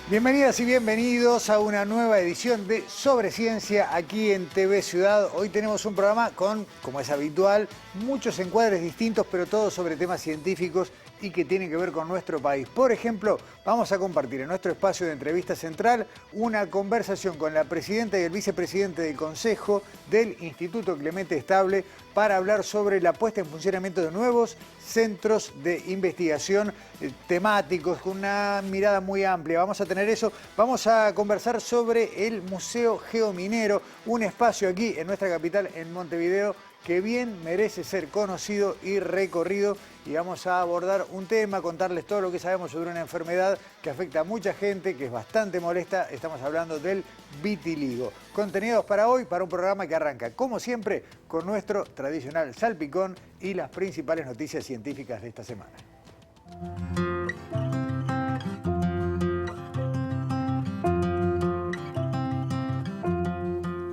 Bienvenidas y bienvenidos a una nueva edición de Sobre Ciencia aquí en TV Ciudad. Hoy tenemos un programa con, como es habitual, muchos encuadres distintos, pero todos sobre temas científicos y que tienen que ver con nuestro país. Por ejemplo, vamos a compartir en nuestro espacio de entrevista central una conversación con la presidenta y el vicepresidente del Consejo del Instituto Clemente Estable para hablar sobre la puesta en funcionamiento de nuevos centros de investigación temáticos con una mirada muy amplia. Vamos a tener eso. Vamos a conversar sobre el Museo Geominero, un espacio aquí en nuestra capital, en Montevideo, que bien merece ser conocido y recorrido, y vamos a abordar un tema, contarles todo lo que sabemos sobre una enfermedad que afecta a mucha gente, que es bastante molesta. Estamos hablando del vitiligo. Contenidos para hoy, para un programa que arranca, como siempre, con nuestro tradicional salpicón y las principales noticias científicas de esta semana.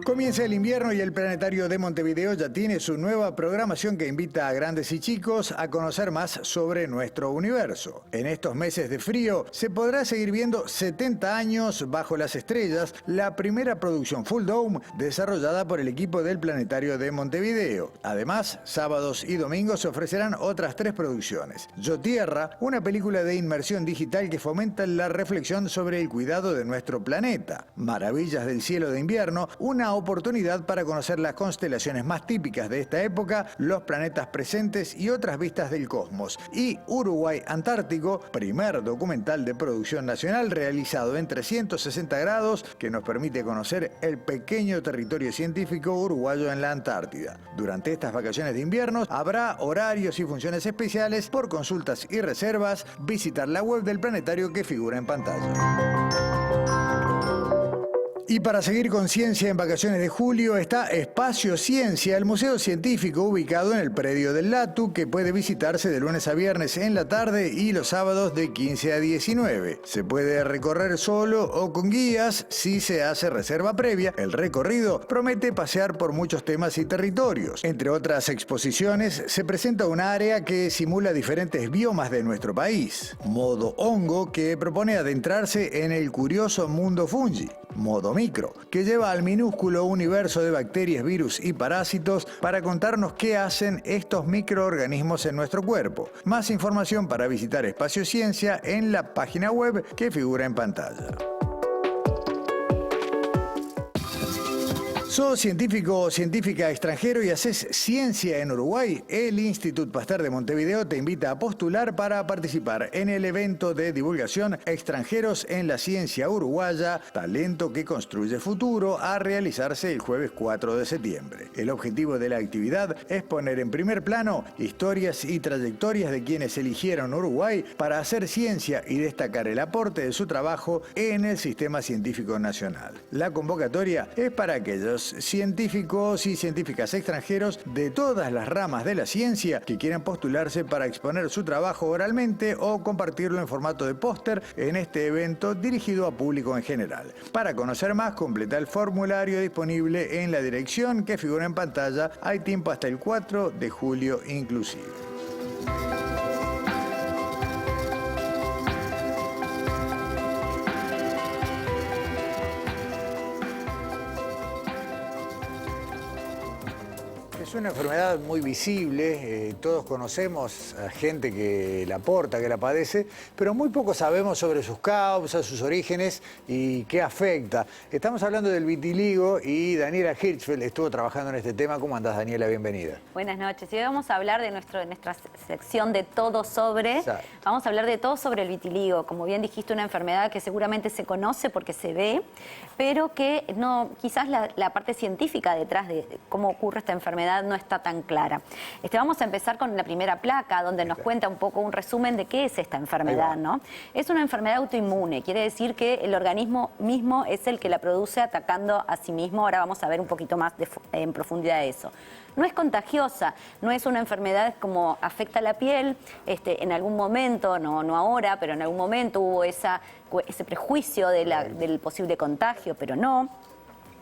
Comienza el invierno y el Planetario de Montevideo ya tiene su nueva programación que invita a grandes y chicos a conocer más sobre nuestro universo. En estos meses de frío se podrá seguir viendo 70 años bajo las estrellas, la primera producción Full Dome desarrollada por el equipo del Planetario de Montevideo. Además, sábados y domingos se ofrecerán otras 3 producciones. Yo Tierra, una película de inmersión digital que fomenta la reflexión sobre el cuidado de nuestro planeta. Maravillas del cielo de invierno, una oportunidad para conocer las constelaciones más típicas de esta época, los planetas presentes y otras vistas del cosmos. Y Uruguay Antártico, primer documental de producción nacional realizado en 360 grados que nos permite conocer el pequeño territorio científico uruguayo en la Antártida. Durante estas vacaciones de invierno habrá horarios y funciones especiales. Por consultas y reservas, visitar la web del planetario que figura en pantalla. Y para seguir con ciencia en vacaciones de julio está Espacio Ciencia, el museo científico ubicado en el predio del LATU, que puede visitarse de lunes a viernes en la tarde y los sábados de 15 a 19. Se puede recorrer solo o con guías si se hace reserva previa. El recorrido promete pasear por muchos temas y territorios. Entre otras exposiciones, se presenta un área que simula diferentes biomas de nuestro país. Modo hongo, que propone adentrarse en el curioso mundo fungi. Modo micro, que lleva al minúsculo universo de bacterias, virus y parásitos para contarnos qué hacen estos microorganismos en nuestro cuerpo. Más información para visitar Espacio Ciencia en la página web que figura en pantalla. ¿Sos científico o científica extranjero y haces ciencia en Uruguay? El Instituto Pasteur de Montevideo te invita a postular para participar en el evento de divulgación Extranjeros en la Ciencia Uruguaya, Talento que Construye Futuro, a realizarse el jueves 4 de septiembre. El objetivo de la actividad es poner en primer plano historias y trayectorias de quienes eligieron Uruguay para hacer ciencia y destacar el aporte de su trabajo en el sistema científico nacional. La convocatoria es para aquellos científicos y científicas extranjeros de todas las ramas de la ciencia que quieran postularse para exponer su trabajo oralmente o compartirlo en formato de póster en este evento dirigido a público en general. Para conocer más, completa el formulario disponible en la dirección que figura en pantalla. Hay tiempo hasta el 4 de julio inclusive. Es una enfermedad muy visible, todos conocemos a gente que la porta, que la padece, pero muy poco sabemos sobre sus causas, sus orígenes y qué afecta. Estamos hablando del vitiligo y Daniela Hirschfeld estuvo trabajando en este tema. ¿Cómo andás, Daniela? Bienvenida. Buenas noches. Y hoy vamos a hablar de nuestra sección de todo sobre. Exacto. Vamos a hablar de todo sobre el vitiligo. Como bien dijiste, una enfermedad que seguramente se conoce porque se ve, pero que no, quizás la parte científica detrás de cómo ocurre esta enfermedad no está tan clara. Vamos a empezar con la primera placa, donde nos cuenta un poco un resumen de qué es esta enfermedad, ¿no? Es una enfermedad autoinmune, quiere decir que el organismo mismo es el que la produce atacando a sí mismo. Ahora vamos a ver un poquito más en profundidad de eso. No es contagiosa, no es una enfermedad como afecta la piel, en algún momento, no ahora, pero en algún momento hubo ese prejuicio del posible contagio, pero no.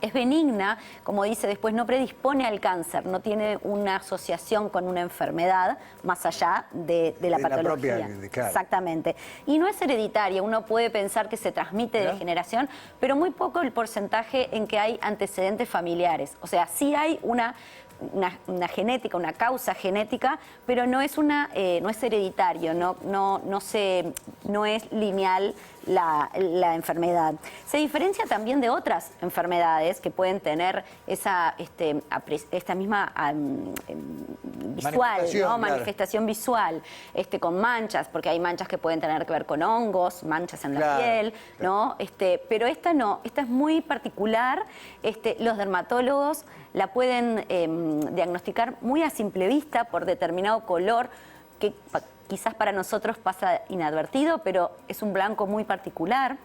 Es benigna, como dice después, no predispone al cáncer, no tiene una asociación con una enfermedad más allá de la patología. La propia, claro. Exactamente. Y no es hereditaria, uno puede pensar que se transmite de generación, pero muy poco el porcentaje en que hay antecedentes familiares. O sea, sí hay una genética, una causa genética, pero no es no es hereditario, no es lineal la enfermedad. Se diferencia también de otras enfermedades que pueden tener esta misma visual, manifestación visual, con manchas, porque hay manchas que pueden tener que ver con hongos, manchas en la piel, ¿no? Pero esta no, esta es muy particular. Los dermatólogos la pueden diagnosticar muy a simple vista por determinado color que quizás para nosotros pasa inadvertido, pero es un blanco muy particular,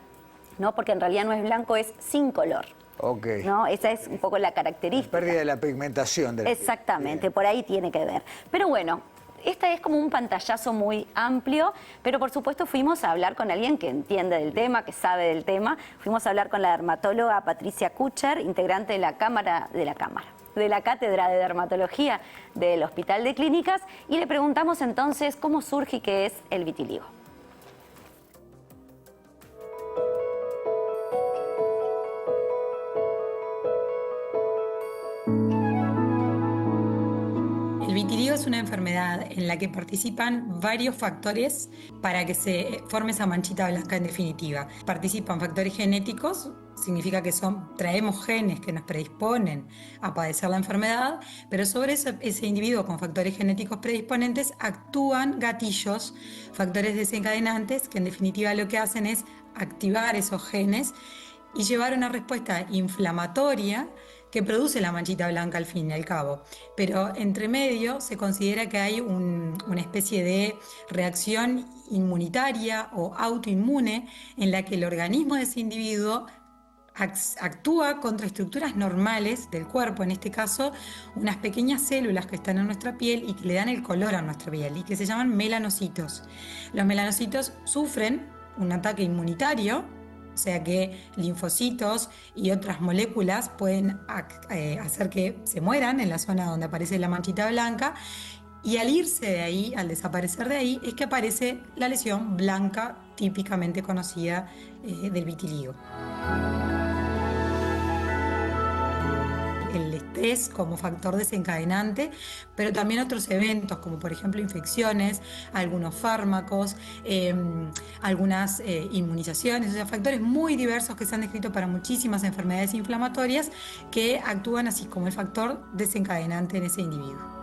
¿no? Porque en realidad no es blanco, es sin color. Okay. ¿No? Esa es un poco la característica. La pérdida de la pigmentación de la piel. Exactamente, por ahí tiene que ver. Pero bueno, esta es como un pantallazo muy amplio, pero por supuesto fuimos a hablar con alguien que entiende del tema, que sabe del tema. Fuimos a hablar con la dermatóloga Patricia Kucher, integrante de la Cátedra de Dermatología del Hospital de Clínicas, y le preguntamos entonces cómo surge y qué es el vitiligo. El vitiligo es una enfermedad en la que participan varios factores para que se forme esa manchita blanca en definitiva. Participan factores genéticos, significa que traemos genes que nos predisponen a padecer la enfermedad, pero sobre ese individuo con factores genéticos predisponentes actúan gatillos, factores desencadenantes, que en definitiva lo que hacen es activar esos genes y llevar una respuesta inflamatoria que produce la manchita blanca al fin y al cabo. Pero entre medio se considera que hay una especie de reacción inmunitaria o autoinmune en la que el organismo de ese individuo actúa contra estructuras normales del cuerpo, en este caso unas pequeñas células que están en nuestra piel y que le dan el color a nuestra piel y que se llaman melanocitos. Los melanocitos sufren un ataque inmunitario, o sea que linfocitos y otras moléculas pueden hacer que se mueran en la zona donde aparece la manchita blanca, y al irse de ahí, al desaparecer de ahí, es que aparece la lesión blanca típicamente conocida del vitiligo. El estrés como factor desencadenante, pero también otros eventos como por ejemplo infecciones, algunos fármacos, algunas inmunizaciones, o sea, factores muy diversos que se han descrito para muchísimas enfermedades inflamatorias que actúan así como el factor desencadenante en ese individuo.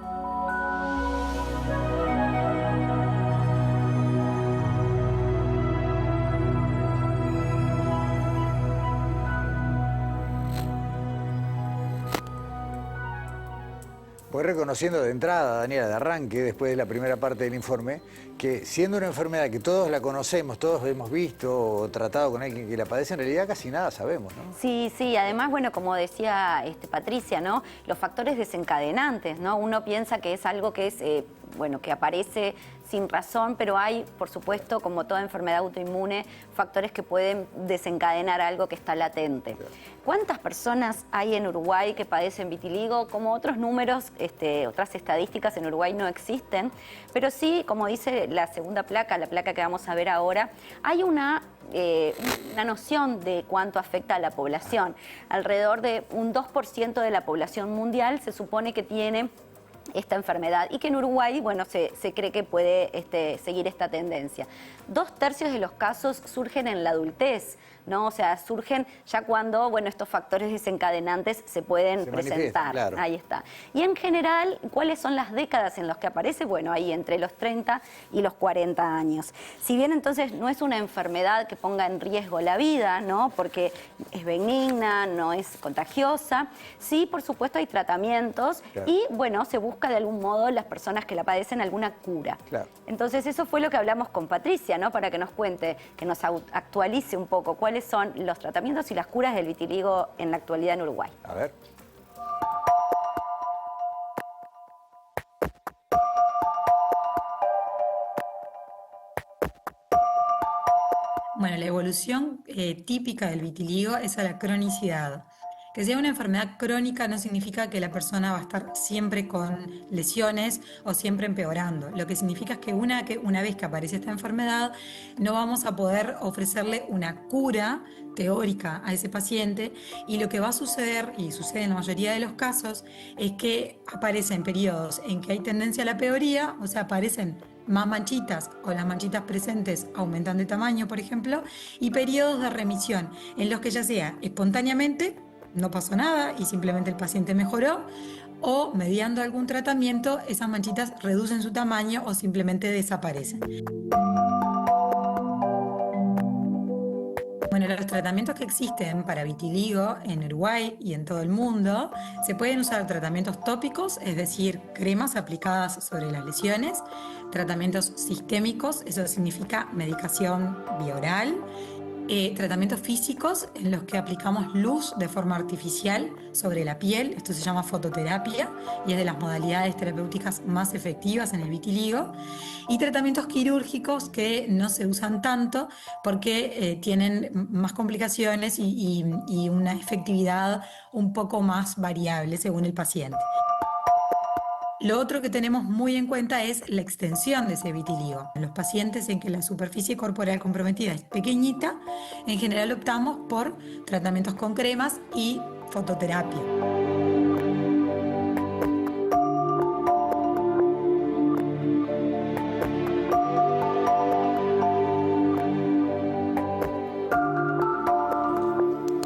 Voy reconociendo de entrada, Daniela, de arranque, después de la primera parte del informe, que siendo una enfermedad que todos la conocemos, todos hemos visto o tratado con alguien que la padece, en realidad casi nada sabemos, ¿no? Sí, sí, además, bueno, como decía Patricia, ¿no? Los factores desencadenantes, ¿no? Uno piensa que es algo que es, que aparece sin razón, pero hay, por supuesto, como toda enfermedad autoinmune, factores que pueden desencadenar algo que está latente. ¿Cuántas personas hay en Uruguay que padecen vitiligo? Como otros números, otras estadísticas en Uruguay no existen, pero sí, como dice la segunda placa, la placa que vamos a ver ahora, hay una noción de cuánto afecta a la población. Alrededor de un 2% de la población mundial se supone que tiene esta enfermedad y que en Uruguay, bueno, se cree que puede seguir esta tendencia. 2/3 de los casos surgen en la adultez, ¿no? O sea, surgen ya cuando, bueno, estos factores desencadenantes se pueden presentar. Claro. Ahí está. Y en general, ¿cuáles son las décadas en las que aparece? Bueno, ahí entre los 30 y los 40 años. Si bien entonces no es una enfermedad que ponga en riesgo la vida, ¿no? Porque es benigna, no es contagiosa, sí, por supuesto, hay tratamientos, claro, y, bueno, se busca de algún modo las personas que la padecen alguna cura. Claro. Entonces, eso fue lo que hablamos con Patricia, ¿no? Para que nos cuente, que nos actualice un poco cuáles son los tratamientos y las curas del vitiligo en la actualidad en Uruguay. A ver. Bueno, la evolución típica del vitiligo es a la cronicidad, Que sea una enfermedad crónica no significa que la persona va a estar siempre con lesiones o siempre empeorando. Lo que significa es que una vez que aparece esta enfermedad, no vamos a poder ofrecerle una cura teórica a ese paciente, y lo que va a suceder, y sucede en la mayoría de los casos, es que aparecen periodos en que hay tendencia a la peoría, o sea, aparecen más manchitas o las manchitas presentes aumentan de tamaño, por ejemplo, y periodos de remisión en los que ya sea espontáneamente no pasó nada y simplemente el paciente mejoró, o mediando algún tratamiento esas manchitas reducen su tamaño o simplemente desaparecen. Bueno, los tratamientos que existen para vitiligo en Uruguay y en todo el mundo, se pueden usar tratamientos tópicos, es decir, cremas aplicadas sobre las lesiones, tratamientos sistémicos, eso significa medicación bioral, tratamientos físicos en los que aplicamos luz de forma artificial sobre la piel, esto se llama fototerapia y es de las modalidades terapéuticas más efectivas en el vitiligo, y tratamientos quirúrgicos que no se usan tanto porque tienen más complicaciones y una efectividad un poco más variable según el paciente. Lo otro que tenemos muy en cuenta es la extensión de ese vitiligo. En los pacientes en que la superficie corporal comprometida es pequeñita, en general optamos por tratamientos con cremas y fototerapia.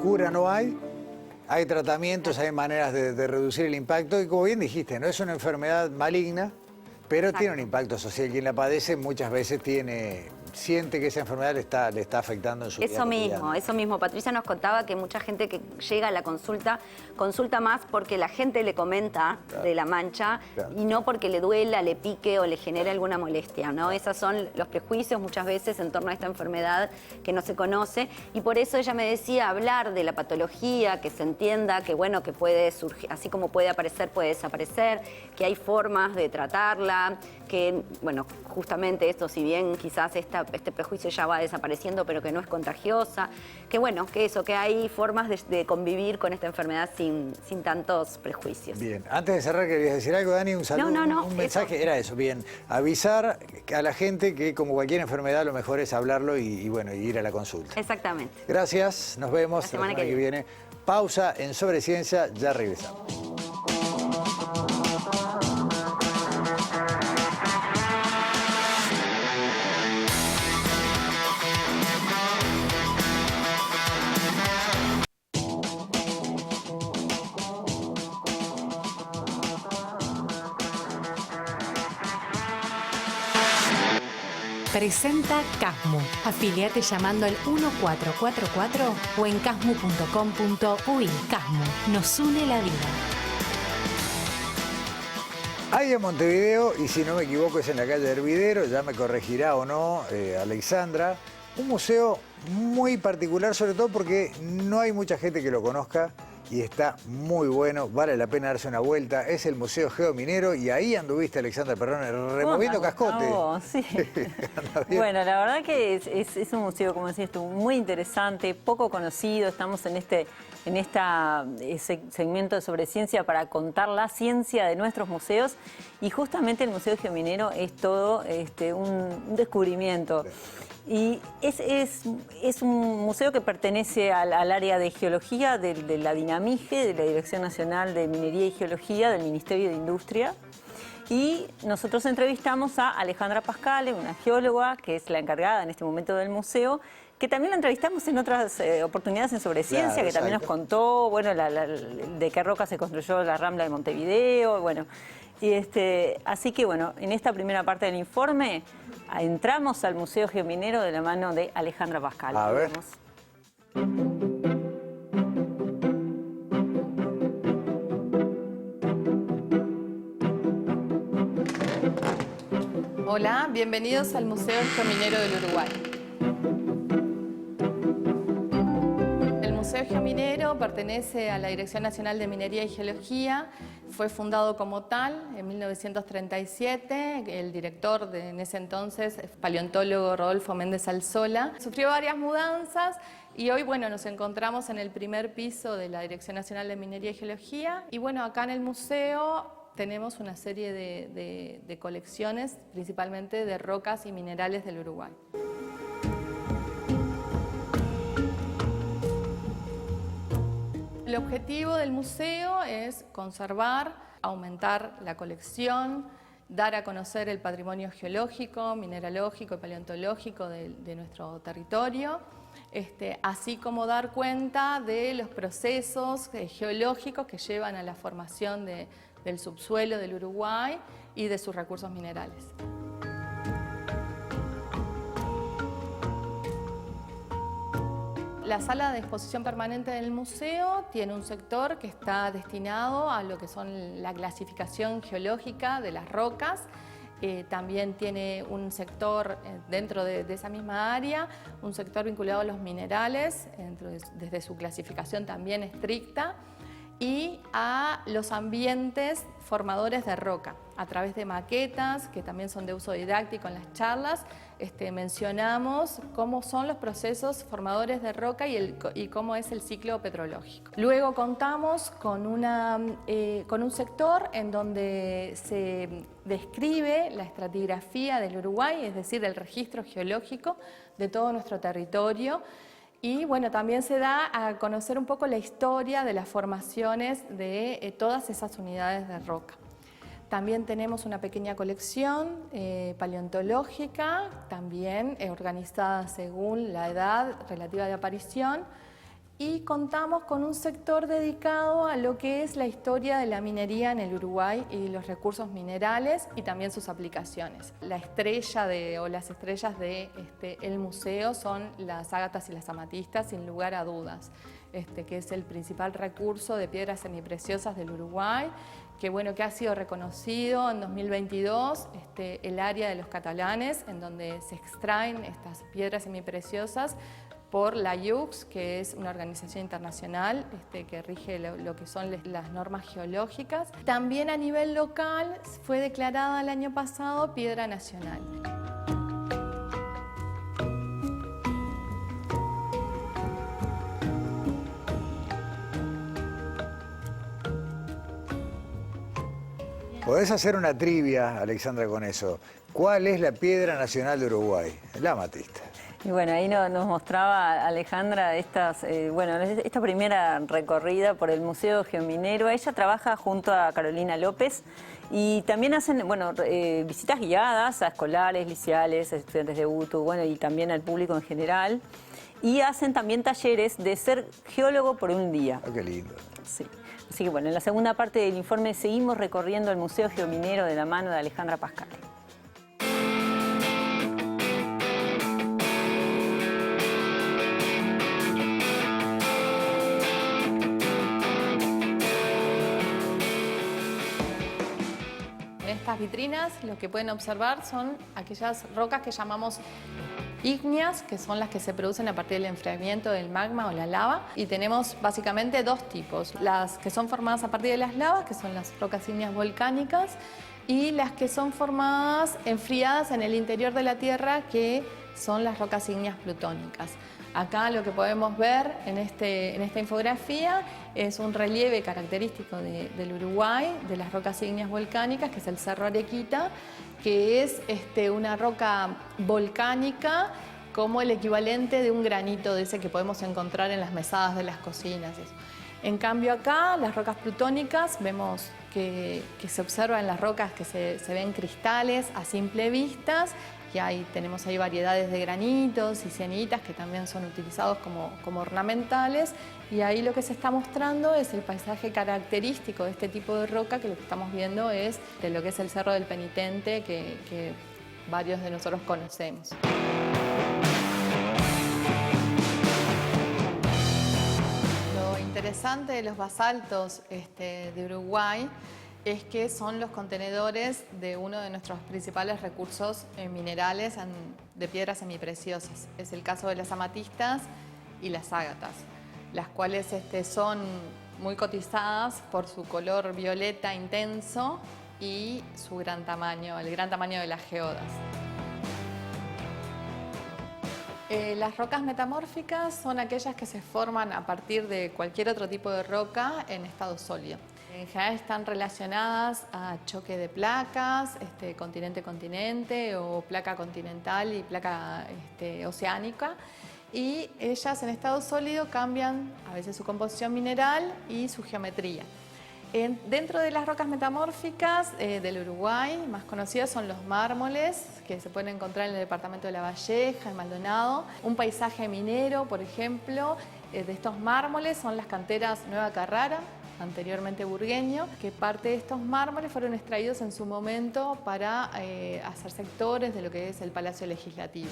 Cura no hay. Hay tratamientos, hay maneras de reducir el impacto y como bien dijiste, no es una enfermedad maligna, pero Exacto. tiene un impacto social. Quien la padece muchas veces siente que esa enfermedad le está afectando en su vida cotidiana. Eso mismo. Patricia nos contaba que mucha gente que llega a la consulta más porque la gente le comenta de la mancha y no porque le duela, le pique o le genere alguna molestia, ¿no? Esos son los prejuicios muchas veces en torno a esta enfermedad que no se conoce, y por eso ella me decía hablar de la patología, que se entienda que bueno, que puede surgir, así como puede aparecer, puede desaparecer, que hay formas de tratarla, que bueno, justamente esto, si bien quizás este prejuicio ya va desapareciendo, pero que no es contagiosa, que bueno, que hay formas de convivir con esta enfermedad sin tantos prejuicios. Bien, antes de cerrar, ¿querías decir algo, Dani? Un saludo, No, un mensaje, eso. era eso, bien. Avisar a la gente que como cualquier enfermedad lo mejor es hablarlo y bueno, ir a la consulta. Exactamente. Gracias, nos vemos La semana que viene. Pausa en Sobreciencia, ya regresamos. Presenta Casmu. Afiliate llamando al 1444 o en casmu.com.uy. Casmu, nos une la vida. Hay en Montevideo, y si no me equivoco es en la calle Hervidero, ya me corregirá o no Alexandra, un museo muy particular, sobre todo porque no hay mucha gente que lo conozca y está muy bueno, vale la pena darse una vuelta. Es el Museo Geominero y ahí anduviste, Alexandra Perrone, removiendo cascote. Sí. Bueno, la verdad que es un museo, como decías tú, muy interesante, poco conocido. Estamos en este segmento de Sobreciencia para contar la ciencia de nuestros museos, y justamente el Museo Geominero es todo un descubrimiento. Y es un museo que pertenece al área de geología de la DINAMIGE, de la Dirección Nacional de Minería y Geología del Ministerio de Industria. Y nosotros entrevistamos a Alejandra Pascale, una geóloga que es la encargada en este momento del museo, que también la entrevistamos en otras oportunidades en Sobreciencia, claro, que también nos contó, bueno, de qué roca se construyó la Rambla de Montevideo, bueno. Y así que, bueno, en esta primera parte del informe entramos al Museo Geominero de la mano de Alejandra Pascale. A ver. Hola, bienvenidos al Museo Geominero del Uruguay. El Museo Geominero pertenece a la Dirección Nacional de Minería y Geología. Fue fundado como tal en 1937, el director en ese entonces, el paleontólogo Rodolfo Méndez Alzola. Sufrió varias mudanzas y hoy, bueno, nos encontramos en el primer piso de la Dirección Nacional de Minería y Geología. Y bueno, acá en el museo tenemos una serie de colecciones, principalmente de rocas y minerales del Uruguay. El objetivo del museo es conservar, aumentar la colección, dar a conocer el patrimonio geológico, mineralógico y paleontológico de nuestro territorio, así como dar cuenta de los procesos geológicos que llevan a la formación del subsuelo del Uruguay y de sus recursos minerales. La sala de exposición permanente del museo tiene un sector que está destinado a lo que son la clasificación geológica de las rocas. También tiene un sector dentro de esa misma área, un sector vinculado a los minerales, desde su clasificación también estricta, y a los ambientes formadores de roca, a través de maquetas, que también son de uso didáctico en las charlas. Mencionamos cómo son los procesos formadores de roca y cómo es el ciclo petrológico. Luego contamos con un sector en donde se describe la estratigrafía del Uruguay, es decir, el registro geológico de todo nuestro territorio. Y bueno, también se da a conocer un poco la historia de las formaciones de todas esas unidades de roca. También tenemos una pequeña colección paleontológica, también organizada según la edad relativa de aparición, y contamos con un sector dedicado a lo que es la historia de la minería en el Uruguay y los recursos minerales y también sus aplicaciones. La estrella o las estrellas del museo son las ágatas y las amatistas, sin lugar a dudas, que es el principal recurso de piedras semipreciosas del Uruguay, que ha sido reconocido en 2022 el área de los catalanes, en donde se extraen estas piedras semipreciosas por la IUCS, que es una organización internacional que rige lo que son las normas geológicas. También a nivel local fue declarada el año pasado Piedra Nacional. Podés hacer una trivia, Alexandra, con eso. ¿Cuál es la piedra nacional de Uruguay? La amatista. Y bueno, ahí nos mostraba Alejandra esta primera recorrida por el Museo Geominero. Ella trabaja junto a Carolina López y también hacen visitas guiadas a escolares, liceales, estudiantes de UTU, y también al público en general. Y hacen también talleres de ser geólogo por un día. Oh, qué lindo. Sí. Así que en la segunda parte del informe seguimos recorriendo el Museo Geominero de la mano de Alejandra Pascale. En estas vitrinas lo que pueden observar son aquellas rocas que llamamos ígneas, que son las que se producen a partir del enfriamiento del magma o la lava. Y tenemos básicamente dos tipos: las que son formadas a partir de las lavas, que son las rocas ígneas volcánicas, y las que son formadas enfriadas en el interior de la Tierra, que son las rocas ígneas plutónicas. Acá lo que podemos ver en esta infografía es un relieve característico del Uruguay, de las rocas ígneas volcánicas, que es el Cerro Arequita, que es una roca volcánica como el equivalente de un granito de ese que podemos encontrar en las mesadas de las cocinas. En cambio acá, las rocas plutónicas, vemos que se observan las rocas que se ven cristales a simple vista, y tenemos ahí variedades de granitos y sienitas que también son utilizados como ornamentales, y ahí lo que se está mostrando es el paisaje característico de este tipo de roca, que lo que estamos viendo es de lo que es el Cerro del Penitente, que varios de nosotros conocemos. Lo interesante de los basaltos de Uruguay es que son los contenedores de uno de nuestros principales recursos minerales de piedras semipreciosas. Es el caso de las amatistas y las ágatas, las cuales son muy cotizadas por su color violeta intenso y su gran tamaño, el gran tamaño de las geodas. Las rocas metamórficas son aquellas que se forman a partir de cualquier otro tipo de roca en estado sólido. En general están relacionadas a choque de placas, continente-continente o placa continental y placa oceánica. Y ellas en estado sólido cambian a veces su composición mineral y su geometría. Dentro de las rocas metamórficas del Uruguay, más conocidas son los mármoles, que se pueden encontrar en el departamento de La Valleja, en Maldonado. Un paisaje minero, por ejemplo, de estos mármoles son las canteras Nueva Carrara, anteriormente Burgueño, que parte de estos mármoles fueron extraídos en su momento para hacer sectores de lo que es el Palacio Legislativo.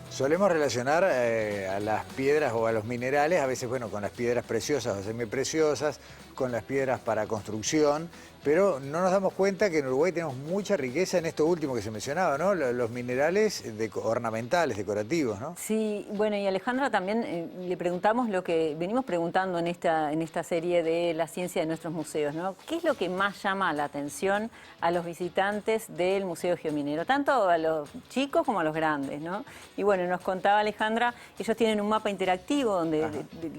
Solemos relacionar a las piedras o a los minerales, a veces, bueno, con las piedras preciosas o semipreciosas, con las piedras para construcción, pero no nos damos cuenta que en Uruguay tenemos mucha riqueza en esto último que se mencionaba, ¿no? Los minerales ornamentales, decorativos, ¿no? Sí, bueno, y Alejandra también le preguntamos lo que venimos preguntando en esta serie de la ciencia de nuestros museos, ¿no? ¿Qué es lo que más llama la atención a los visitantes del Museo Geominero? Tanto a los chicos como a los grandes, ¿no? Y bueno, nos contaba Alejandra, ellos tienen un mapa interactivo donde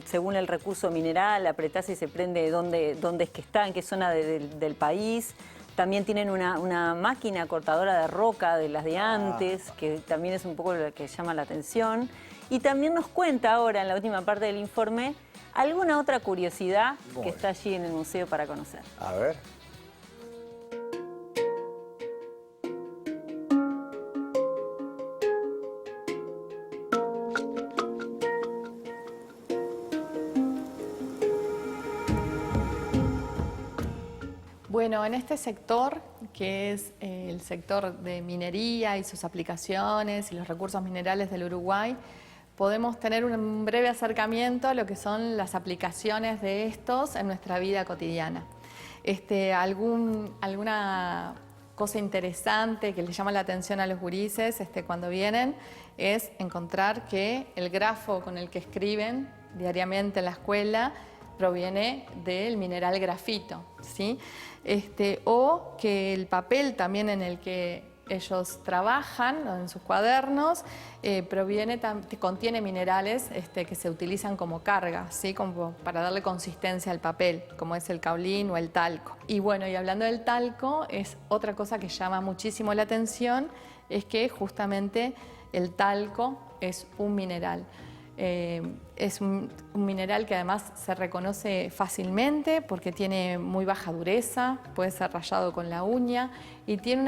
según el recurso mineral apretás y se prende dónde es que está, en qué zona del país. También tienen una máquina cortadora de roca de las de antes, que también es un poco lo que llama la atención. Y también nos cuenta ahora, en la última parte del informe, alguna otra curiosidad que está allí en el museo para conocer. A ver. Bueno, en este sector, que es el sector de minería y sus aplicaciones y los recursos minerales del Uruguay, podemos tener un breve acercamiento a lo que son las aplicaciones de estos en nuestra vida cotidiana. Alguna cosa interesante que les llama la atención a los gurises cuando vienen es encontrar que el grafo con el que escriben diariamente en la escuela proviene del mineral grafito, ¿sí? O que el papel también en el que ellos trabajan, en sus cuadernos, contiene minerales que se utilizan como carga, ¿sí? Como para darle consistencia al papel, como es el caolín o el talco. Y bueno, y hablando del talco, es otra cosa que llama muchísimo la atención, es que justamente el talco es un mineral. Es un mineral que además se reconoce fácilmente porque tiene muy baja dureza, puede ser rayado con la uña y tiene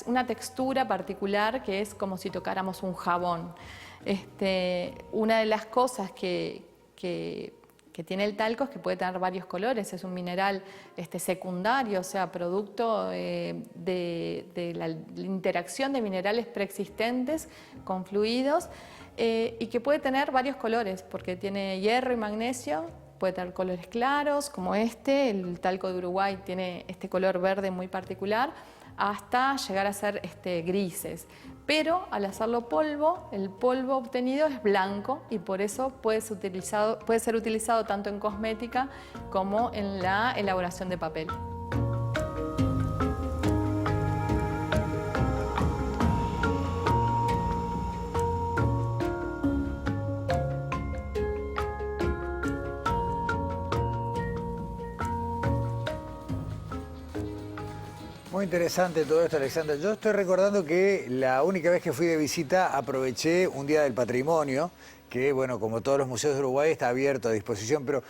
una textura particular que es como si tocáramos un jabón. Una de las cosas que tiene el talco es que puede tener varios colores, es un mineral secundario, o sea, producto de la interacción de minerales preexistentes con fluidos, y que puede tener varios colores, porque tiene hierro y magnesio, puede tener colores claros, como el talco de Uruguay tiene este color verde muy particular, hasta llegar a ser grises. Pero al hacerlo polvo, el polvo obtenido es blanco y por eso puede ser utilizado tanto en cosmética como en la elaboración de papel. Muy interesante todo esto, Alexandra. Yo estoy recordando que la única vez que fui de visita aproveché un día del patrimonio, que, bueno, como todos los museos de Uruguay, está abierto a disposición, pero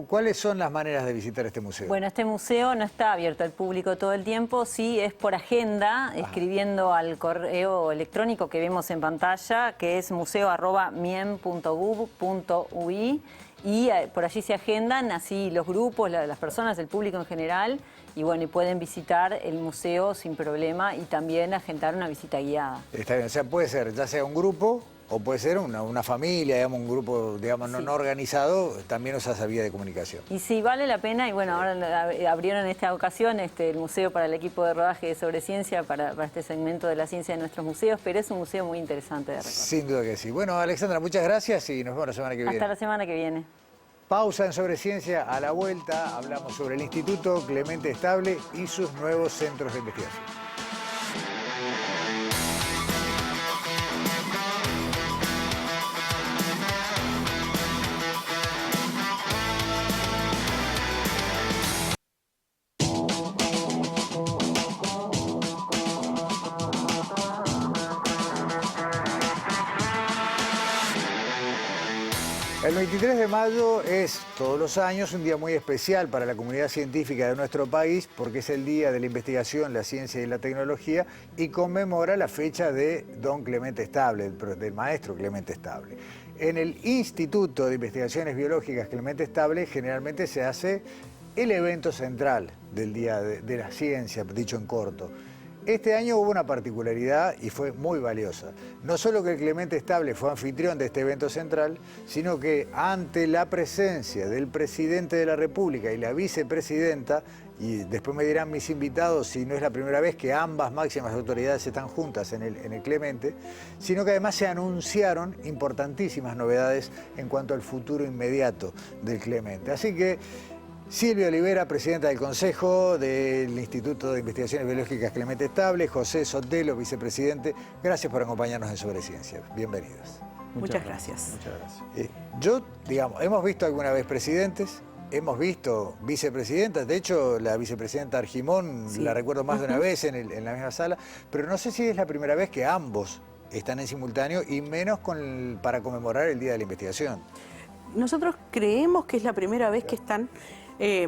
¿cuáles son las maneras de visitar este museo? Bueno, este museo no está abierto al público todo el tiempo, sí es por agenda, escribiendo al correo electrónico que vemos en pantalla, que es museo@miem.gov.ui, y por allí se agendan así los grupos, las personas, el público en general, y bueno, y pueden visitar el museo sin problema y también agendar una visita guiada. Está bien, o sea, puede ser ya sea un grupo o puede ser una familia, digamos, un grupo, digamos, no organizado, también usa esa vía de comunicación. Y sí, vale la pena, y bueno, ahora abrieron en esta ocasión el museo para el equipo de rodaje sobre ciencia, para este segmento de la ciencia de nuestros museos, pero es un museo muy interesante de recorrer. Sin duda que sí. Bueno, Alexandra, muchas gracias y nos vemos la semana que viene. Hasta la semana que viene. Pausa en Sobre Ciencia. A la vuelta hablamos sobre el Instituto Clemente Estable y sus nuevos centros de investigación. El 23 de mayo es, todos los años, un día muy especial para la comunidad científica de nuestro país porque es el Día de la Investigación, la Ciencia y la Tecnología y conmemora la fecha de don Clemente Estable, del maestro Clemente Estable. En el Instituto de Investigaciones Biológicas Clemente Estable generalmente se hace el evento central del Día de la Ciencia, dicho en corto. Este año hubo una particularidad y fue muy valiosa. No solo que el Clemente Estable fue anfitrión de este evento central, sino que ante la presencia del presidente de la República y la vicepresidenta, y después me dirán mis invitados si no es la primera vez que ambas máximas autoridades están juntas en el Clemente, sino que además se anunciaron importantísimas novedades en cuanto al futuro inmediato del Clemente. Así que Silvia Olivera, presidenta del Consejo del Instituto de Investigaciones Biológicas Clemente Estable, José Sotelo, vicepresidente, gracias por acompañarnos en Sobre Ciencia. Bienvenidos. Muchas gracias. Muchas gracias. Hemos visto alguna vez presidentes, hemos visto vicepresidentas, de hecho la vicepresidenta Argimón la recuerdo más de una vez en la misma sala, pero no sé si es la primera vez que ambos están en simultáneo y menos para conmemorar el Día de la Investigación. Nosotros creemos que es la primera vez que están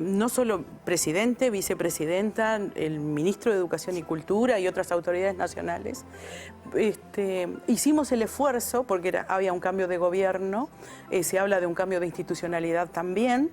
no solo presidente, vicepresidenta, el ministro de Educación y Cultura y otras autoridades nacionales. Hicimos el esfuerzo, porque había un cambio de gobierno, se habla de un cambio de institucionalidad también,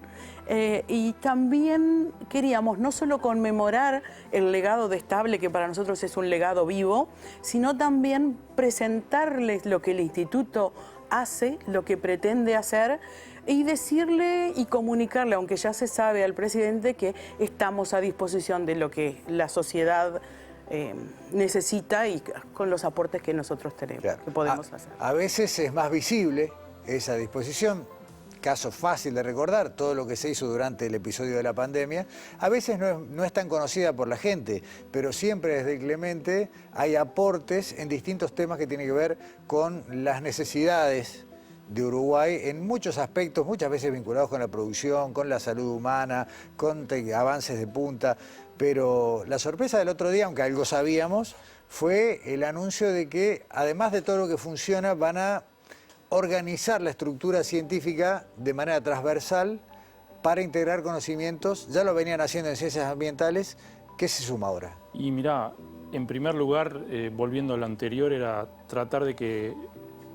y también queríamos no solo conmemorar el legado de Estable, que para nosotros es un legado vivo, sino también presentarles lo que el instituto hace, lo que pretende hacer, y decirle y comunicarle, aunque ya se sabe al presidente, que estamos a disposición de lo que la sociedad necesita y con los aportes que nosotros tenemos, que podemos hacer. A veces es más visible esa disposición. Caso fácil de recordar, todo lo que se hizo durante el episodio de la pandemia, a veces no es tan conocida por la gente, pero siempre desde el Clemente hay aportes en distintos temas que tienen que ver con las necesidades de Uruguay en muchos aspectos, muchas veces vinculados con la producción, con la salud humana, con avances de punta, pero la sorpresa del otro día, aunque algo sabíamos, fue el anuncio de que además de todo lo que funciona van a organizar la estructura científica de manera transversal para integrar conocimientos. Ya lo venían haciendo en ciencias ambientales. ¿Qué se suma ahora? Y mirá, en primer lugar, volviendo a lo anterior, era tratar de que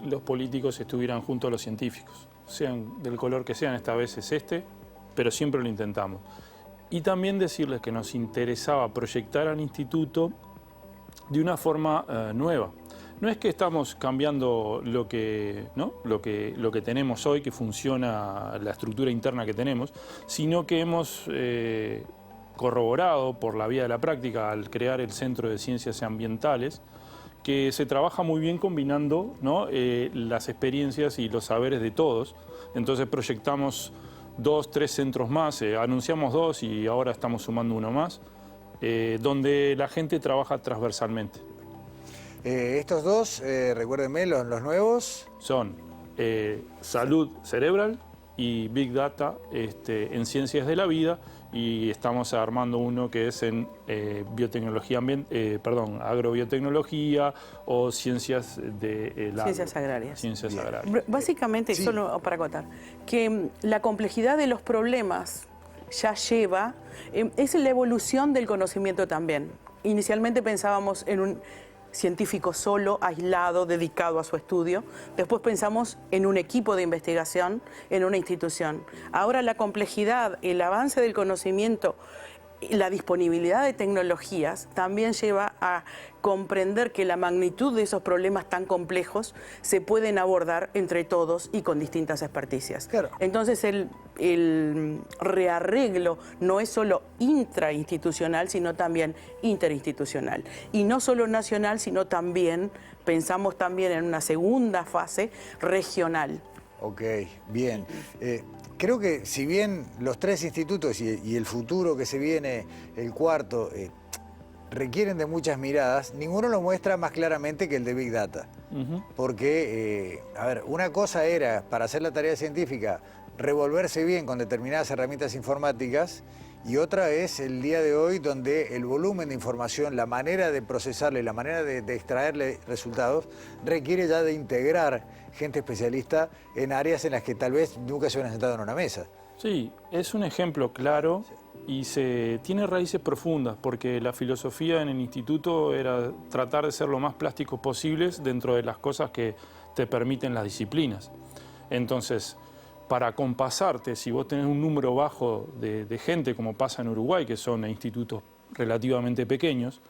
los políticos estuvieran junto a los científicos, sean del color que sean, esta vez es pero siempre lo intentamos. Y también decirles que nos interesaba proyectar al instituto de una forma nueva. No es que estamos cambiando lo que tenemos hoy, que funciona la estructura interna que tenemos, sino que hemos corroborado por la vía de la práctica al crear el Centro de Ciencias Ambientales, que se trabaja muy bien combinando, ¿no?, las experiencias y los saberes de todos. Entonces proyectamos 2, 3 centros más, anunciamos 2 y ahora estamos sumando uno más, donde la gente trabaja transversalmente. Estos dos, recuérdenme, los nuevos son salud cerebral y Big Data en ciencias de la vida, y estamos armando uno que es en biotecnología, agrobiotecnología o ciencias de ciencias agrarias. Ciencias agrarias. Básicamente, sí, solo para acotar, que la complejidad de los problemas ya lleva, es la evolución del conocimiento también. Inicialmente pensábamos en un científico solo, aislado, dedicado a su estudio. Después pensamos en un equipo de investigación, en una institución. Ahora la complejidad, el avance del conocimiento la disponibilidad de tecnologías también lleva a comprender que la magnitud de esos problemas tan complejos se pueden abordar entre todos y con distintas experticias. Claro. Entonces el rearreglo no es solo intrainstitucional, sino también interinstitucional. Y no solo nacional, sino también, pensamos también en una segunda fase regional. Ok, bien. Creo que si bien los 3 institutos y el futuro que se viene, el cuarto, requieren de muchas miradas, ninguno lo muestra más claramente que el de Big Data. Porque, a ver, una cosa era, para hacer la tarea científica, revolverse bien con determinadas herramientas informáticas, y otra es el día de hoy donde el volumen de información, la manera de procesarla y la manera de extraerle resultados requiere ya de integrar gente especialista en áreas en las que tal vez nunca se hubieran sentado en una mesa. Sí, es un ejemplo claro y tiene raíces profundas, porque la filosofía en el instituto era tratar de ser lo más plásticos posibles dentro de las cosas que te permiten las disciplinas. Entonces, para compasarte, si vos tenés un número bajo de gente, como pasa en Uruguay, que son institutos relativamente pequeños,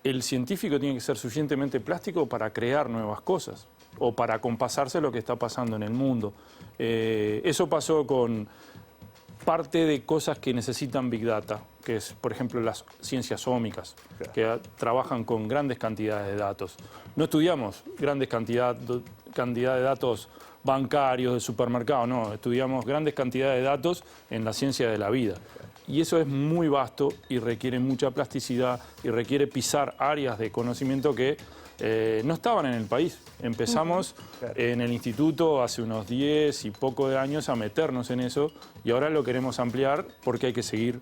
el científico tiene que ser suficientemente plástico para crear nuevas cosas o para compasarse lo que está pasando en el mundo. Eso pasó con parte de cosas que necesitan Big Data, que es, por ejemplo, las ciencias ómicas, que trabajan con grandes cantidades de datos. No estudiamos grandes cantidad de datos bancarios, de supermercados, no, estudiamos grandes cantidades de datos en la ciencia de la vida. Y eso es muy vasto y requiere mucha plasticidad y requiere pisar áreas de conocimiento que no estaban en el país. Empezamos en el instituto hace unos 10 y poco de años a meternos en eso, y ahora lo queremos ampliar porque hay que seguir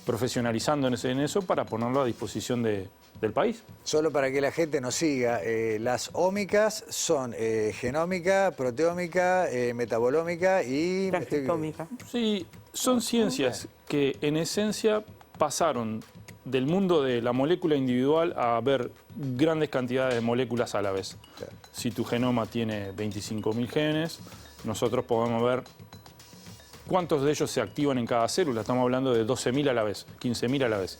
profesionalizándonos en eso para ponerlo a disposición del país. Solo para que la gente nos siga, las ómicas son genómica, proteómica, metabolómica y Transcriptómica. Sí, son ciencias que en esencia pasaron del mundo de la molécula individual a ver grandes cantidades de moléculas a la vez. Claro. Si tu genoma tiene 25.000 genes, nosotros podemos ver cuántos de ellos se activan en cada célula. Estamos hablando de 12.000 a la vez, 15.000 a la vez.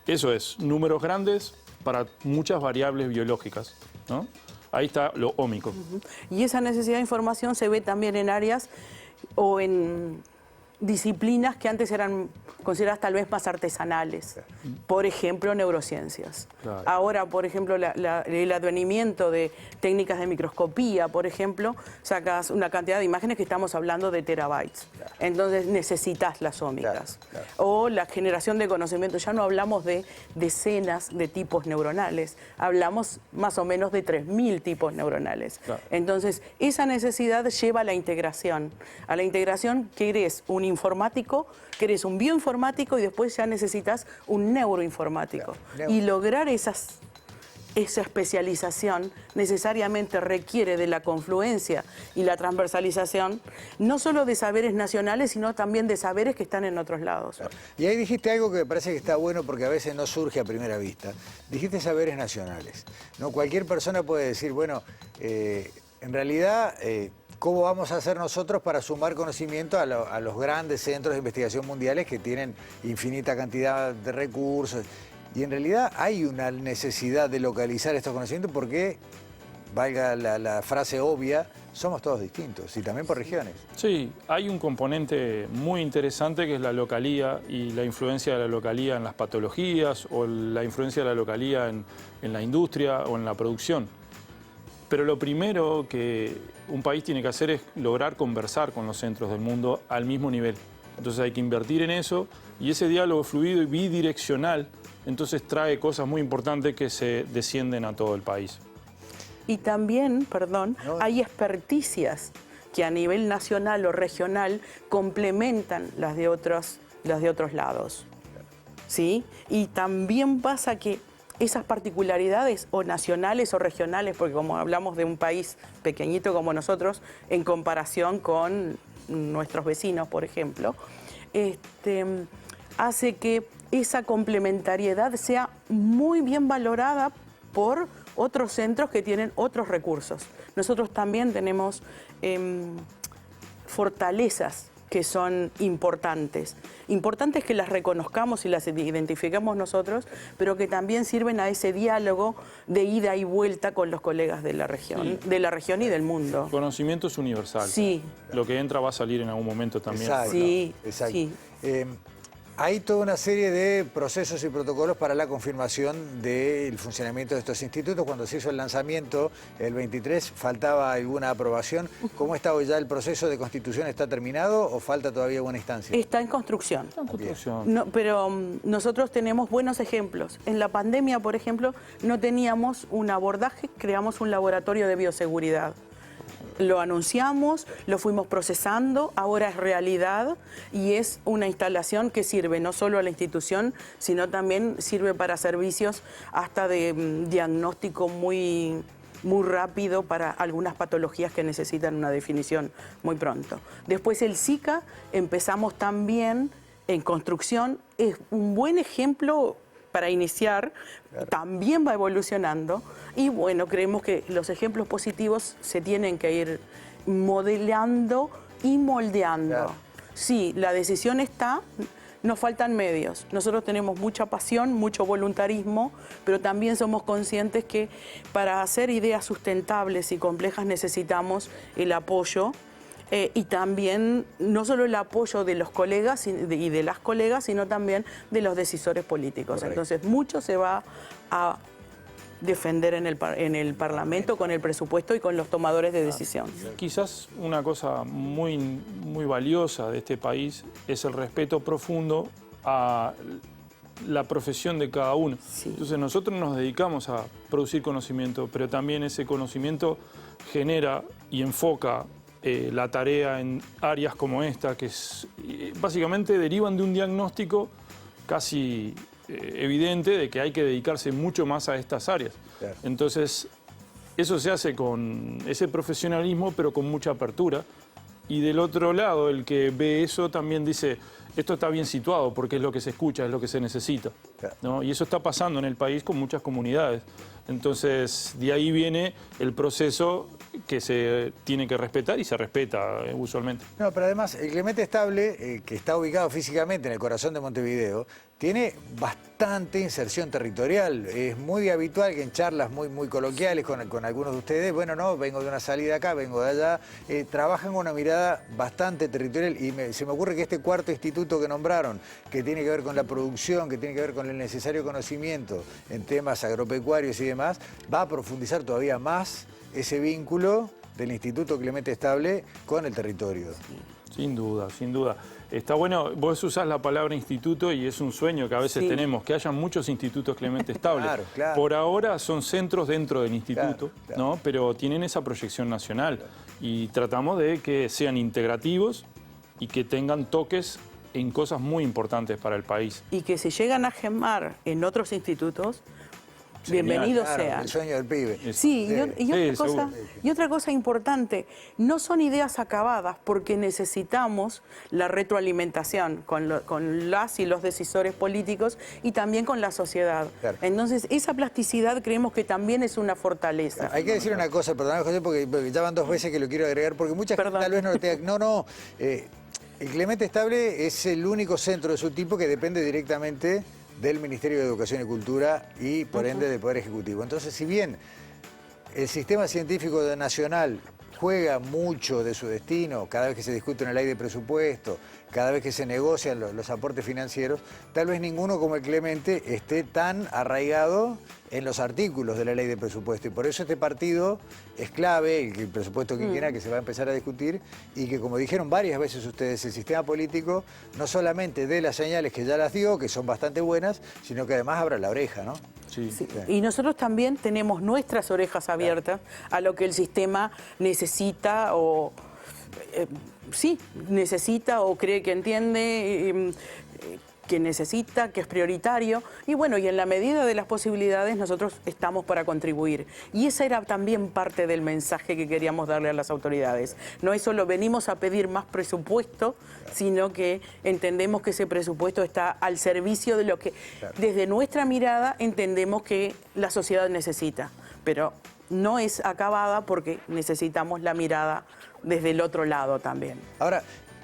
Eso es números grandes para muchas variables biológicas, ¿no? Ahí está lo ómico. Y esa necesidad de información se ve también en áreas o en disciplinas que antes eran consideradas tal vez más artesanales. Por ejemplo, neurociencias. Claro. Ahora, por ejemplo, el advenimiento de técnicas de microscopía, por ejemplo, sacas una cantidad de imágenes que estamos hablando de terabytes. Claro. Entonces necesitas las ómicas. Claro. O la generación de conocimiento. Ya no hablamos de decenas de tipos neuronales, hablamos más o menos de 3.000 tipos neuronales. Claro. Entonces, esa necesidad lleva a la integración. A la integración que eres un informático, que eres un bioinformático y después ya necesitas un neuroinformático. Claro. Y lograr esa especialización necesariamente requiere de la confluencia y la transversalización, no solo de saberes nacionales, sino también de saberes que están en otros lados. Claro. Y ahí dijiste algo que me parece que está bueno porque a veces no surge a primera vista. Dijiste saberes nacionales. ¿No? Cualquier persona puede decir, bueno, en realidad, ¿cómo vamos a hacer nosotros para sumar conocimiento a los grandes centros de investigación mundiales que tienen infinita cantidad de recursos? Y en realidad hay una necesidad de localizar estos conocimientos porque, valga la frase obvia, somos todos distintos y también por regiones. Sí, hay un componente muy interesante que es la localía y la influencia de la localía en las patologías o la influencia de la localía en la industria o en la producción. Pero lo primero que un país tiene que hacer es lograr conversar con los centros del mundo al mismo nivel. Entonces hay que invertir en eso y ese diálogo fluido y bidireccional entonces trae cosas muy importantes que se descienden a todo el país. Y también, hay experticias que a nivel nacional o regional complementan las de otros lados. ¿Sí? Y también pasa que esas particularidades o nacionales o regionales, porque como hablamos de un país pequeñito como nosotros, en comparación con nuestros vecinos, por ejemplo, hace que esa complementariedad sea muy bien valorada por otros centros que tienen otros recursos. Nosotros también tenemos fortalezas que son importantes. Importantes que las reconozcamos y las identifiquemos nosotros, pero que también sirven a ese diálogo de ida y vuelta con los colegas de la región, y del mundo. Conocimiento es universal. Sí. Lo que entra va a salir en algún momento también. Exacto. Sí, Exacto. sí. Hay toda una serie de procesos y protocolos para la confirmación del funcionamiento de estos institutos. Cuando se hizo el lanzamiento el 23, ¿faltaba alguna aprobación? ¿Cómo está hoy ya el proceso de constitución? ¿Está terminado o falta todavía alguna instancia? Está en construcción. Está en construcción. No, pero nosotros tenemos buenos ejemplos. En la pandemia, por ejemplo, no teníamos un abordaje, creamos un laboratorio de bioseguridad. Lo anunciamos, lo fuimos procesando, ahora es realidad y es una instalación que sirve no solo a la institución, sino también sirve para servicios hasta de diagnóstico muy rápido para algunas patologías que necesitan una definición muy pronto. Después el SICA, empezamos también en construcción, es un buen ejemplo para iniciar, claro. También va evolucionando y bueno, creemos que los ejemplos positivos se tienen que ir modelando y moldeando. Claro. Sí, la decisión está, nos faltan medios. Nosotros tenemos mucha pasión, mucho voluntarismo, pero también somos conscientes que para hacer ideas sustentables y complejas necesitamos el apoyo. Y también no solo el apoyo de los colegas y de las colegas, sino también de los decisores políticos. Correcto. Entonces, mucho se va a defender en el Parlamento con el presupuesto y con los tomadores de decisión. Quizás una cosa muy, muy valiosa de este país es el respeto profundo a la profesión de cada uno. Sí. Entonces, nosotros nos dedicamos a producir conocimiento, pero también ese conocimiento genera y enfoca la tarea en áreas como esta, que básicamente derivan de un diagnóstico casi evidente de que hay que dedicarse mucho más a estas áreas. Claro. Entonces, eso se hace con ese profesionalismo, pero con mucha apertura. Y del otro lado, el que ve eso también dice, esto está bien situado porque es lo que se escucha, es lo que se necesita. Claro. ¿No? Y eso está pasando en el país con muchas comunidades. Entonces, de ahí viene el proceso que se tiene que respetar y se respeta usualmente. No, pero además el Clemente Estable, que está ubicado físicamente en el corazón de Montevideo, tiene bastante inserción territorial. Es muy habitual que en charlas muy coloquiales con algunos de ustedes, bueno, no, vengo de una salida acá, vengo de allá, trabajan con una mirada bastante territorial y se me ocurre que este cuarto instituto que nombraron, que tiene que ver con la producción, que tiene que ver con el necesario conocimiento en temas agropecuarios y demás, va a profundizar todavía más ese vínculo del Instituto Clemente Estable con el territorio. Sin duda, sin duda. Está bueno, vos usás la palabra instituto y es un sueño que a veces tenemos, que haya muchos institutos Clemente Estable. Claro, claro. Por ahora son centros dentro del instituto, claro. ¿no? Pero tienen esa proyección nacional y tratamos de que sean integrativos y que tengan toques en cosas muy importantes para el país. Y que se llegan a gemar en otros institutos, bienvenidos claro, sean. El sueño del pibe. Sí, y otra cosa importante, no son ideas acabadas porque necesitamos la retroalimentación con las y los decisores políticos y también con la sociedad. Claro. Entonces, esa plasticidad creemos que también es una fortaleza. Hay que decir una cosa, perdóname José, porque ya van 2 veces que lo quiero agregar, porque mucha gente tal vez no lo tenga... No, el Clemente Estable es el único centro de su tipo que depende directamente del Ministerio de Educación y Cultura y, por ende, del Poder Ejecutivo. Entonces, si bien el sistema científico nacional juega mucho de su destino cada vez que se discute una ley de presupuesto, cada vez que se negocian los aportes financieros, tal vez ninguno como el Clemente esté tan arraigado en los artículos de la ley de presupuesto. Y por eso este partido es clave, el presupuesto quinquenal que se va a empezar a discutir, y que, como dijeron varias veces ustedes, el sistema político no solamente dé las señales que ya las dio, que son bastante buenas, sino que además abra la oreja, ¿no? Sí. Sí. Y nosotros también tenemos nuestras orejas abiertas a lo que el sistema necesita o... necesita o cree que entiende, que necesita, que es prioritario. Y bueno, y en la medida de las posibilidades nosotros estamos para contribuir. Y esa era también parte del mensaje que queríamos darle a las autoridades. No es solo venimos a pedir más presupuesto, sino que entendemos que ese presupuesto está al servicio de lo que desde nuestra mirada entendemos que la sociedad necesita. Pero no es acabada porque necesitamos la mirada desde el otro lado también. Ahora,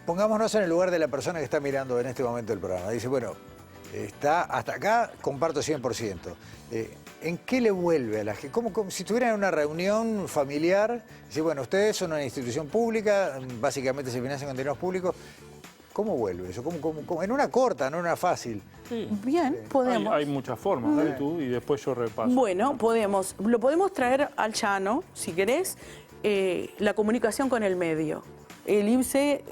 pongámonos en el lugar de la persona que está mirando en este momento el programa. Dice, bueno, está hasta acá, comparto 100%. ¿En qué le vuelve a la gente? Como si estuvieran en una reunión familiar, dice, bueno, ustedes son una institución pública, básicamente se financian con dineros públicos. ¿Cómo vuelve eso? ¿Cómo? En una corta, no en una fácil. Sí. Bien, podemos. Hay muchas formas, tú, y después yo repaso. Bueno, lo podemos traer al llano, si querés, la comunicación con el medio. El IPSE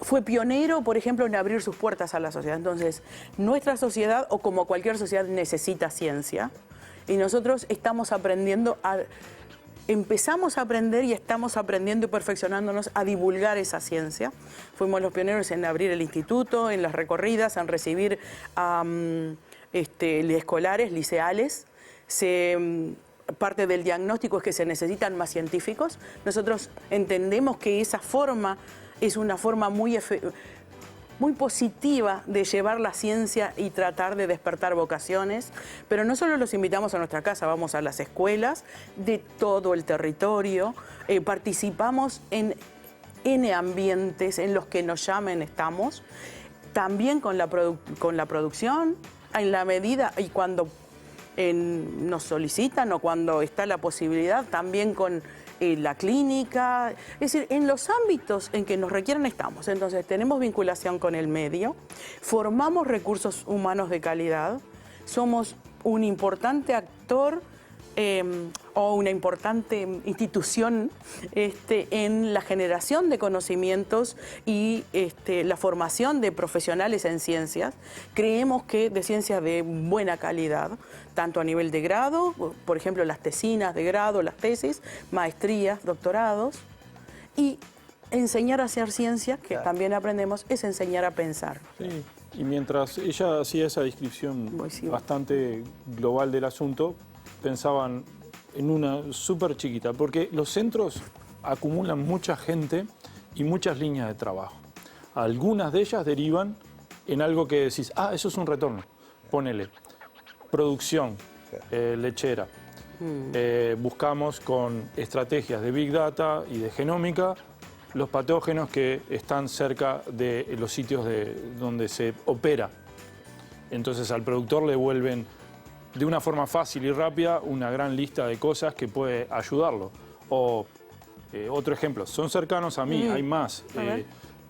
fue pionero, por ejemplo, en abrir sus puertas a la sociedad. Entonces, nuestra sociedad, o como cualquier sociedad, necesita ciencia. Y nosotros empezamos a aprender y estamos aprendiendo y perfeccionándonos a divulgar esa ciencia. Fuimos los pioneros en abrir el instituto, en las recorridas, en recibir a escolares, liceales. Parte del diagnóstico es que se necesitan más científicos. Nosotros entendemos que esa forma es una forma muy positiva de llevar la ciencia y tratar de despertar vocaciones, pero no solo los invitamos a nuestra casa, vamos a las escuelas de todo el territorio, participamos en N ambientes en los que nos llamen, estamos, también con la producción, en la medida y cuando nos solicitan o cuando está la posibilidad, también con la clínica, es decir, en los ámbitos en que nos requieren estamos. Entonces tenemos vinculación con el medio, formamos recursos humanos de calidad, somos un importante actor o una importante institución en la generación de conocimientos y la formación de profesionales en ciencias. Creemos que de ciencias de buena calidad, tanto a nivel de grado, por ejemplo las tesinas de grado, las tesis, maestrías, doctorados, y enseñar a hacer ciencia, que también aprendemos, es enseñar a pensar. Sí. Y mientras ella hacía esa descripción bastante global del asunto, pensaban en una súper chiquita, porque los centros acumulan mucha gente y muchas líneas de trabajo. Algunas de ellas derivan en algo que decís, eso es un retorno, ponele, producción lechera. Buscamos con estrategias de Big Data y de genómica los patógenos que están cerca de los sitios donde se opera. Entonces al productor le vuelven de una forma fácil y rápida una gran lista de cosas que puede ayudarlo. O otro ejemplo, son cercanos a mí, hay más.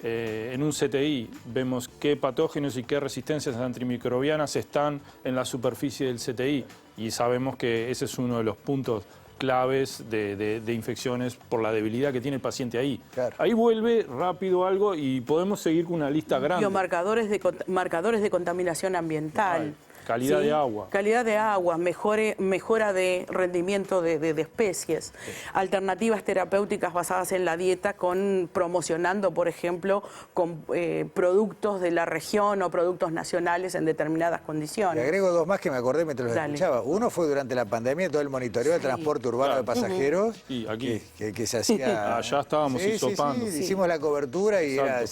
En un CTI vemos qué patógenos y qué resistencias antimicrobianas están en la superficie del CTI y sabemos que ese es uno de los puntos claves de infecciones por la debilidad que tiene el paciente ahí. Claro. Ahí vuelve rápido algo y podemos seguir con una lista grande. Biomarcadores marcadores de contaminación ambiental. Calidad de agua. Calidad de agua, mejora de rendimiento de especies, alternativas terapéuticas basadas en la dieta, promocionando, por ejemplo, con productos de la región o productos nacionales en determinadas condiciones. Le agrego dos más que me acordé mientras los escuchaba. Uno fue durante la pandemia, todo el monitoreo de transporte urbano de pasajeros. Y aquí. Que se hacía. Allá estábamos hisopando. Hicimos la cobertura y era.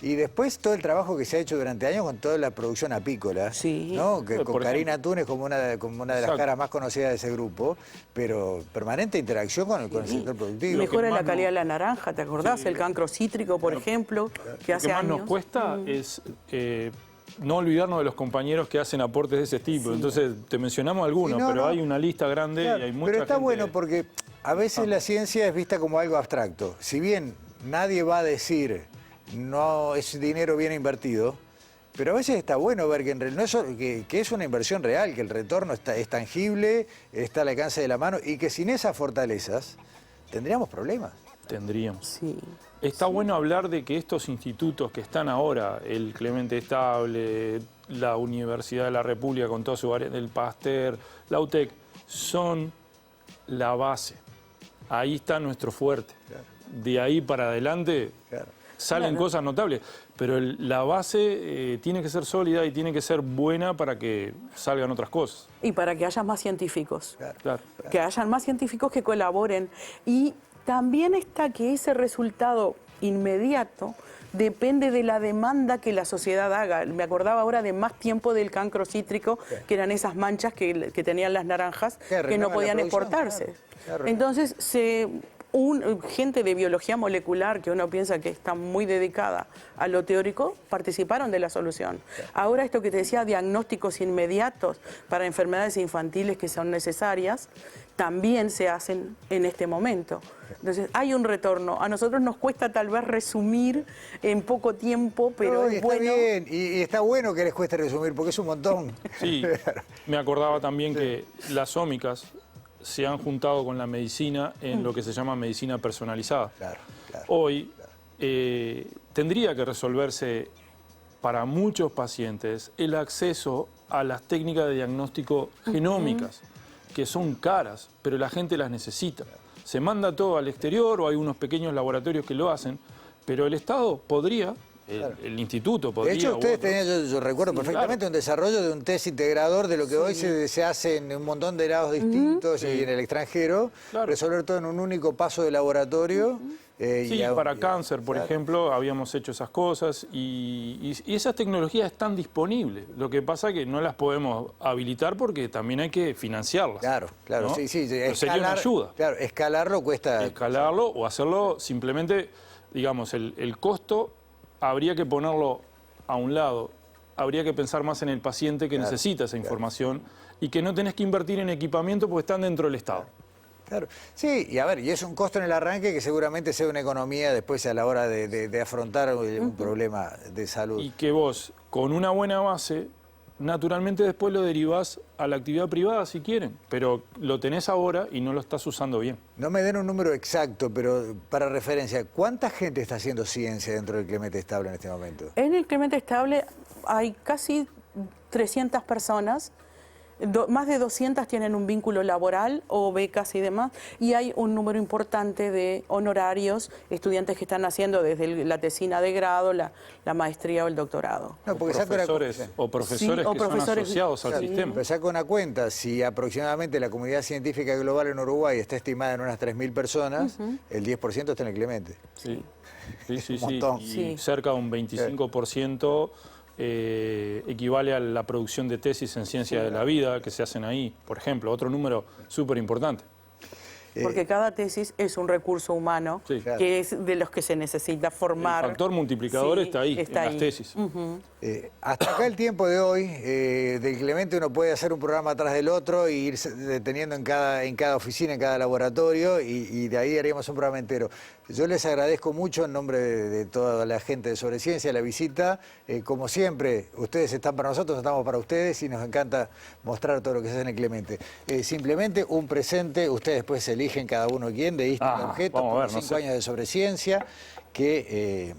Y después todo el trabajo que se ha hecho durante años con toda la producción apícola. ¿No? Con Karina Túnez como una de las caras más conocidas de ese grupo, pero permanente interacción con el sector productivo. Mejora la calidad de la naranja, ¿te acordás? El cancro cítrico, por ejemplo, que hace años. Lo que más nos cuesta es no olvidarnos de los compañeros que hacen aportes de ese tipo. Entonces, te mencionamos algunos, pero hay una lista grande y hay mucha Pero está gente... bueno porque a veces la ciencia es vista como algo abstracto. Si bien nadie va a decir no es dinero bien invertido, pero a veces está bueno ver que es una inversión real, que el retorno es tangible, está al alcance de la mano y que sin esas fortalezas tendríamos problemas. Tendríamos. Sí. Está bueno hablar de que estos institutos que están ahora, el Clemente Estable, la Universidad de la República con todo su área, el Pasteur, la UTEC, son la base. Ahí está nuestro fuerte. Claro. De ahí para adelante salen cosas notables. Pero la base tiene que ser sólida y tiene que ser buena para que salgan otras cosas. Y para que haya más científicos. Claro. Que hayan más científicos que colaboren. Y también está que ese resultado inmediato depende de la demanda que la sociedad haga. Me acordaba ahora de más tiempo del cancro cítrico, que eran esas manchas que tenían las naranjas, que no podían exportarse. Entonces gente de biología molecular, que uno piensa que está muy dedicada a lo teórico, participaron de la solución. Ahora esto que te decía, diagnósticos inmediatos para enfermedades infantiles que son necesarias, también se hacen en este momento. Entonces, hay un retorno. A nosotros nos cuesta tal vez resumir en poco tiempo, pero es está bueno. bien, y está bueno que les cueste resumir, porque es un montón. Sí, me acordaba también que las ómicas se han juntado con la medicina en lo que se llama medicina personalizada. Claro. Hoy tendría que resolverse para muchos pacientes el acceso a las técnicas de diagnóstico genómicas, que son caras, pero la gente las necesita. Se manda todo al exterior o hay unos pequeños laboratorios que lo hacen, pero el Estado podría, el instituto podría... De hecho, ustedes tenían, yo recuerdo perfectamente, un desarrollo de un test integrador de lo que hoy se hace en un montón de lados distintos y en el extranjero, resolver todo en un único paso de laboratorio. Sí, para cáncer, por ejemplo, habíamos hecho esas cosas y esas tecnologías están disponibles. Lo que pasa es que no las podemos habilitar porque también hay que financiarlas. Claro, ¿no? sí. Pero sería una ayuda. Claro, escalarlo cuesta... Escalarlo o hacerlo simplemente, digamos, el costo habría que ponerlo a un lado. Habría que pensar más en el paciente que necesita esa información y que no tenés que invertir en equipamiento porque están dentro del Estado. Claro, sí, y a ver, y es un costo en el arranque que seguramente sea una economía después a la hora de afrontar un problema de salud. Y que vos, con una buena base, naturalmente después lo derivás a la actividad privada si quieren, pero lo tenés ahora y no lo estás usando bien. No me den un número exacto, pero para referencia, ¿cuánta gente está haciendo ciencia dentro del Clemente Estable en este momento? En el Clemente Estable hay casi 300 personas. Más de 200 tienen un vínculo laboral o becas y demás, y hay un número importante de honorarios, estudiantes que están haciendo desde la tesina de grado, la maestría o el doctorado. No, porque profesores que son asociados al sistema. Pero saca una cuenta, si aproximadamente la comunidad científica global en Uruguay está estimada en unas 3.000 personas, el 10% está en el Clemente. Sí. Un montón. Y cerca de un 25%... equivale a la producción de tesis en ciencia de la vida que se hacen ahí, por ejemplo, otro número súper importante. Porque cada tesis es un recurso humano que es de los que se necesita formar. El factor multiplicador está ahí, en las tesis. Hasta acá el tiempo de hoy, del Clemente uno puede hacer un programa atrás del otro e ir deteniendo en cada oficina, en cada laboratorio, y de ahí haríamos un programa entero. Yo les agradezco mucho en nombre de toda la gente de Sobreciencia la visita. Como siempre, ustedes están para nosotros, estamos para ustedes y nos encanta mostrar todo lo que se hace en el Clemente. Simplemente un presente, ustedes después eligen cada uno quién, de distintos objetos, por 5 años de Sobreciencia, que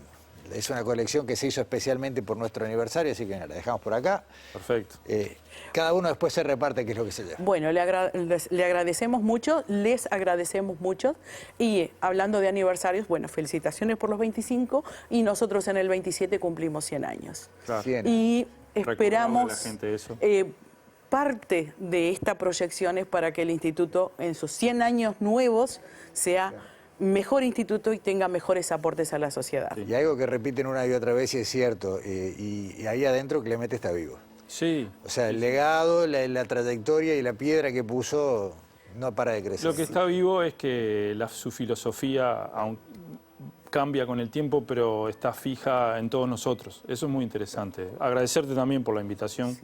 es una colección que se hizo especialmente por nuestro aniversario, así que la dejamos por acá. Perfecto. Cada uno después se reparte qué es lo que se lleva. Bueno, le agradecemos mucho, les agradecemos mucho. Y hablando de aniversarios, bueno, felicitaciones por los 25 y nosotros en el 27 cumplimos 100 años. Claro. Y esperamos a la gente eso. parte de esta proyección es para que el instituto en sus 100 años nuevos sea mejor instituto y tenga mejores aportes a la sociedad. Y algo que repiten una y otra vez y es cierto, y ahí adentro Clemente está vivo. Sí. O sea, el legado, la trayectoria y la piedra que puso no para de crecer. Lo que está vivo es que su filosofía cambia con el tiempo, pero está fija en todos nosotros. Eso es muy interesante. Agradecerte también por la invitación.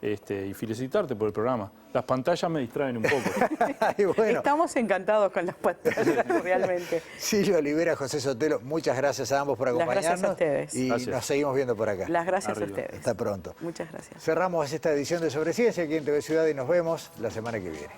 Y felicitarte por el programa. Las pantallas me distraen un poco. Bueno. Estamos encantados con las pantallas, realmente. Silvia Olivera, José Sotelo, muchas gracias a ambos por acompañarnos. Las gracias a ustedes. Y nos seguimos viendo por acá. Las gracias a ustedes. Hasta pronto. Muchas gracias. Cerramos esta edición de Sobreciencia aquí en TV Ciudad y nos vemos la semana que viene.